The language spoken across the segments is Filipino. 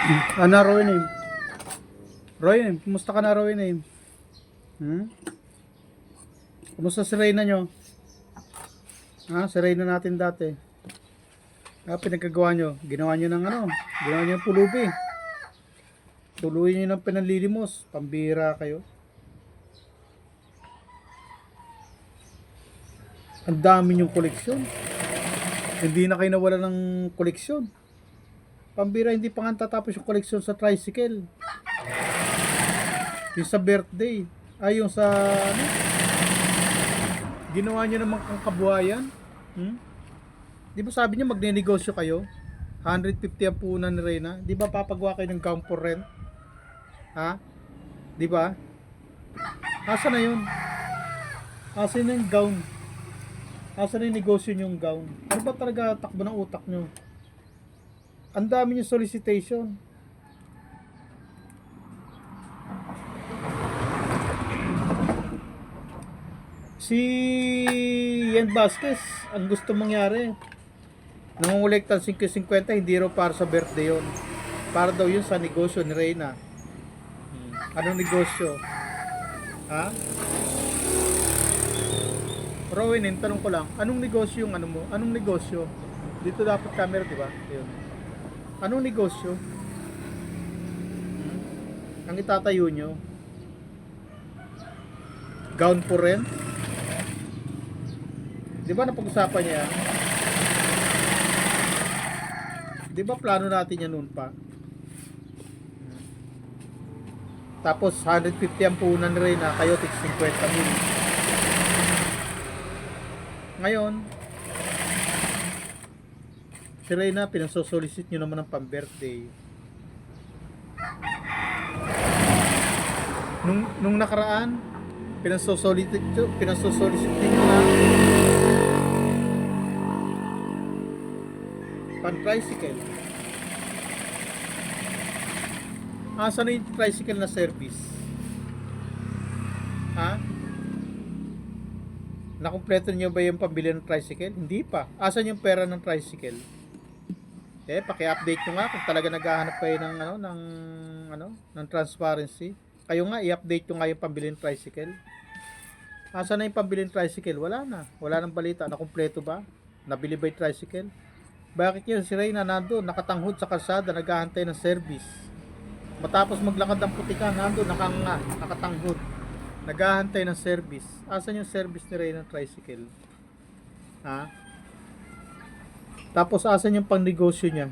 Ano, Roy name? Roy name, kumusta ka na, Roy name? Kumusta si Reyna nyo? Si Reyna natin dati. Pinagkagawa nyo? Ginawa nyo ng ano? Ginawa nyo ng pulubi. Tuluyin nyo ng pinanlilimos. Pambira kayo. Ang dami nyong koleksyon. Hindi na kayo nawala ng koleksyon. Pambira, hindi pa nga tatapos yung koleksyon sa tricycle. Yung sa birthday. Ay, yung sa ano? Ginawa nyo naman kang kabuhayan. Di ba sabi niya magne-negosyo kayo? 150 ang punan ni Reyna. Di ba papagawa kayo ng gown for rent? Di ba? Asa na yun? Asa na yung gown? Asa na yung negosyo nyong gown? Ano ba talaga takbo ng utak nyo? Ang dami yung solicitation. Si Yan Vasquez, ang gusto mangyari, nangungulektan 50-50, hindi raw para sa birthday yun. Para daw yun sa negosyo ni Reyna. Anong negosyo? Rowan, tanong ko lang, anong negosyo yung ano mo? Anong negosyo? Dito dapat camera, di ba? Yun. Anong negosyo? Ang itatayo nyo? Gown for rent? Di ba napag-usapan niya? Di ba plano natin yan noon pa? Tapos 150 ang punan ni Reyna, kayo tig 50 mil. Ngayon, si Reyna, pinasosolicit nyo naman ng pang-birthday. Nung nakaraan, pinasosolicit nyo na pan-tricycle. Asa na yung tricycle na service? Nakumpleto nyo ba yung pambili ng tricycle? Hindi pa. Asan yung pera ng tricycle? Paki-update nyo nga kung talaga naghahanap kayo ng transparency. Kayo nga, i-update nyo nga yung pambili ng tricycle. Asan na yung pambili ng tricycle? Wala na. Wala nang balita. Nakumpleto ba? Nabili ba yung tricycle? Bakit yun? Si Reyna nandun, nakatanghod sa kalsada, naghahantay ng service. Matapos maglakad ng putika, nandun, nakatanghod. Naghahantay ng service. Asan yung service ni Reyna ng tricycle? Tapos asan yung pangnegosyo niya?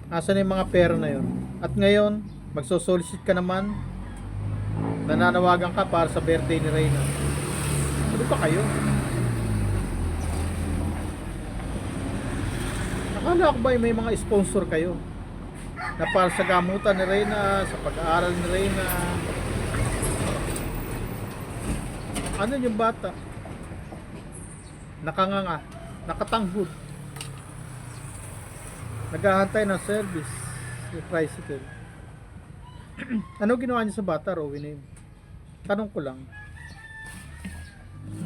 Asan yung mga pera na yun? At ngayon, magsosolicit ka naman, nananawagan ka para sa birthday ni Reyna. Ano ba kayo? Akala ko ba may mga sponsor kayo na para sa gamutan ni Reyna, sa pag-aaral ni Reyna? Ano yung bata? Nakanganga, nakatanghod, naghahantay ng service yung tricycle. Ano ginawa niyo sa bata, Rowin? Tanong ko lang,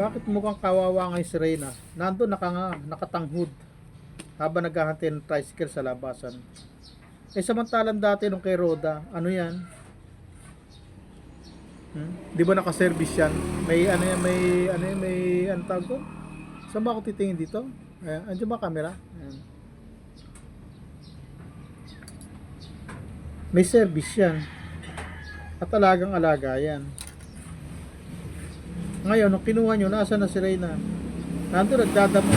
bakit mukhang kawawa ngayon si Reyna? Nandun nakatanghod habang naghahantay ng tricycle sa labasan. Samantalang dati nung kay Roda, ano yan? Di ba naka-service yan? May tawag ko? Saan ba ako titingin dito? Andiyan ba camera? Ayan. May service yan. At alagang-alaga yan. Ngayon, nung kinuha nyo, nasa na si Reyna? Nandun, nagdadamo.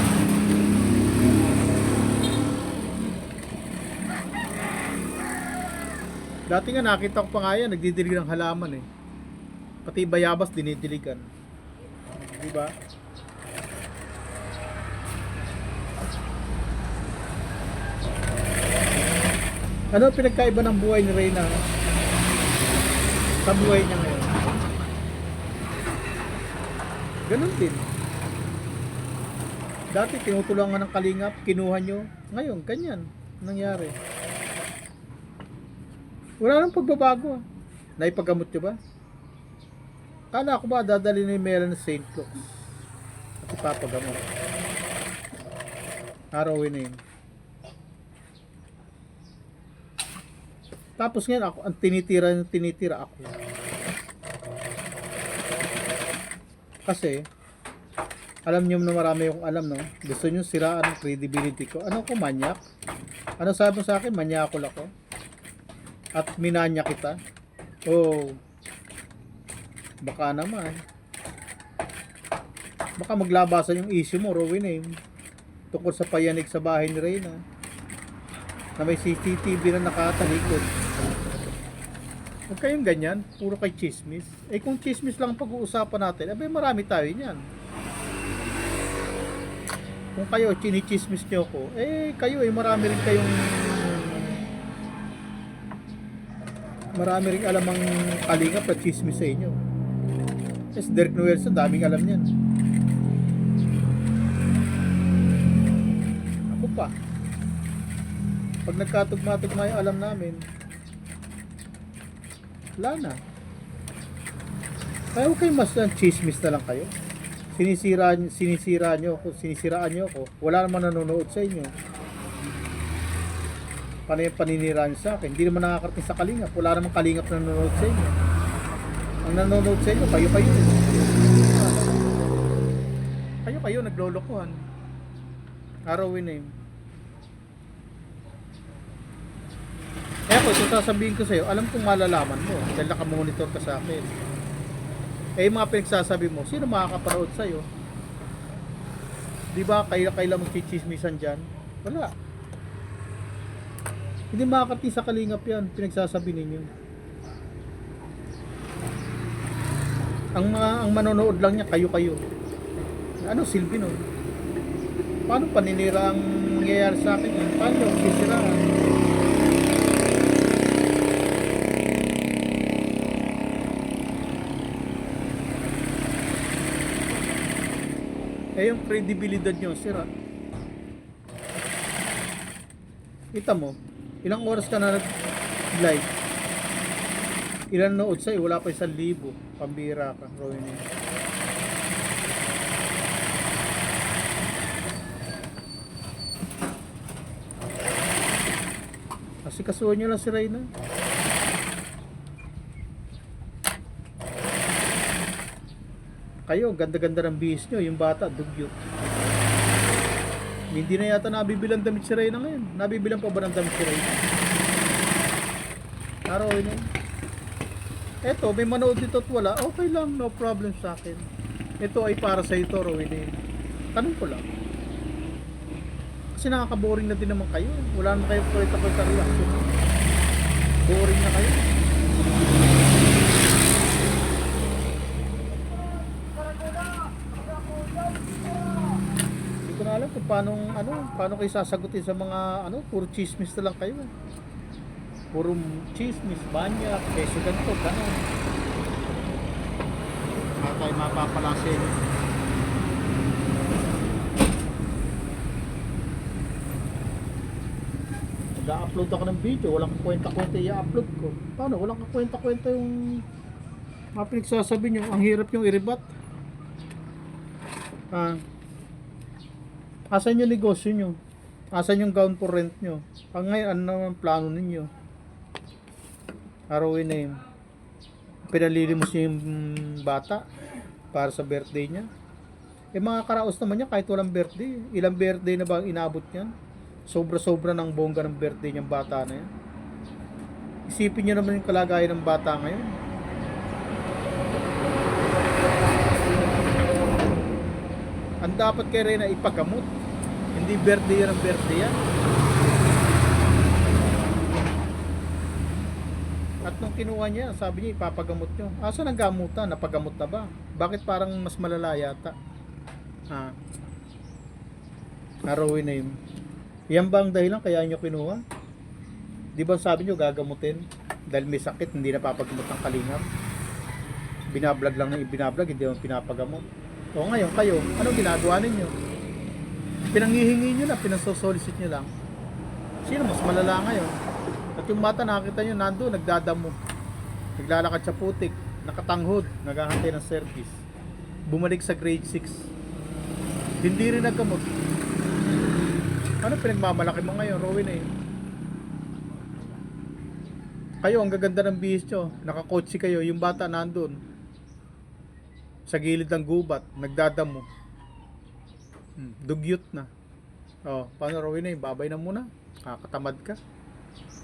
Dati nga nakita ko pa nga yan, nagdidilig ng halaman Pati bayabas dinidiligan. Di ba? Ano pinagkaiba ng buhay ni Reyna sa buhay niya ngayon? Ganun din. Dati tinutulungan ng kalingap, kinuha nyo. Ngayon, ganyan nangyari. Wala nang pagbabago. Naipagamot nyo ba? Kala ko ba dadali ni Mela ng St. Luke's at ipapagamot? Arawin na yun. Tapos ngayon ako, ang tinitira ako. Kasi, alam niyo na marami akong alam, no? Gusto niyo siraan ang credibility ko. Ano ko, manyak? Ano sabi mo sa akin? Manyakol ako? At minanya kita? Oh, baka naman. Baka maglabasan yung issue mo, Rowin, eh. Tungkol sa payanig sa bahay ni Reyna. Na may CCTV na nakatalikod. Huwag kayong ganyan, puro kay chismis. Eh kung chismis lang ang pag-uusapan natin, abay marami tayo niyan. Kung kayo chinichismis nyo ko, eh kayo marami rin alam ang kalingap at chismis sa inyo. Yes, Derek Noelson, daming alam niyan. Ako pa. Pag nagkatugma-tugma yung alam namin, wala na. Kaya huwag kayo mas chismis na lang kayo. Sinisiraan nyo ako. Wala naman nanonood sa inyo. Paano yung paninira nyo sa akin? Hindi naman nakakarating sa kalingap. Wala namang kalingap na nanonood sa inyo. Ang nanonood sa inyo, kayo. Kayo naglolokohan. Arawin na yun. Eh ako, ito sasabihin ko sa'yo, alam kong malalaman mo dahil nakamonitor ka sa akin. Eh yung mga pinagsasabi mo, sino makakapanood sa'yo? Di ba kailan mong chichismisan dyan? Wala. Hindi makakarating sa kalingap yan, pinagsasabi ninyo. Ang manonood lang niya, kayo. Ano silbi nun? Paano paninira ang nangyayari sa akin? Paano sisiraan? Eh yung credibility nyo, sira. Kita mo, ilang oras ka na nag-live? Ilan nood sa'yo? Wala pa 1,000. Pambira ka, Rowan. Kasi kasuhan nyo lang si Reyna. Kayo, ganda-ganda ng bihis nyo. Yung bata, dugyot. Hindi na yata nabibilang damit si Reyna ngayon. Nabibilang pa ba ng damit si Reyna? Araw yun eh. Eto, may manood dito at wala. Okay lang, no problem sa akin. Ito ay para sa ito, Rowin eh. Tanong ko lang. Kasi nakaka-boring na din naman kayo. Wala naman kayo kwenta reaction. Boring na kayo. Hindi ko na alam kung paano kayo sasagutin sa mga puro chismis na lang kayo. Puro chismis, banyak, keso ganito, gano'n. Hindi tayo mapapalasin. Nag-upload ako ng video, walang kwenta-kwenta i-upload ko. Paano? Walang kwenta-kwenta yung mga pinagsasabi nyo. Ang hirap yung i-rebat. Asan yung negosyo nyo? Asan yung gown for rent nyo? Ngayon, ano naman plano ninyo? Arawin na yun. Pinalilimos nyo yung bata para sa birthday niya. Eh mga karaos naman niya kahit walang birthday. Ilang birthday na ba ang inabot niyan? Sobra-sobra ng bongga ng birthday niyang bata na yan. Isipin niyo naman yung kalagayan ng bata ngayon. Ang dapat kay Reyna ipagamot. Hindi birthday yan ang birthday yan. At nung kinuha niya, sabi niya ipapagamot niyo. Asa nang gamutan? Napagamot na ba? Bakit parang mas malala yata? Narawin na yun. Yan ba ang dahilan kaya nyo kinuha? Di ba sabi nyo gagamutin? Dahil may sakit, hindi napapagamot ng kalingap. Binablog lang na ibinablog, hindi naman pinapagamot. O ngayon, kayo, anong ginagawa ninyo? Pinanghihingi nyo na, pinasosolicit nyo lang. Sino mas malala ngayon? At yung bata nakita nyo, nando, nagdadamo. Naglalakad sa putik, nakatanghod, naghahantay ng service. Bumalik sa grade 6. Hindi rin nagkamot. Ano pinagmamalaki mo ngayon, Rowin eh? Kayo, ang gaganda ng bihis nyo. Nakakotse kayo. Yung bata nandun. Sa gilid ng gubat. Nagdadamo. Dugyot na. Oh, paano Rowena? Babay na muna. Kakatamad ka.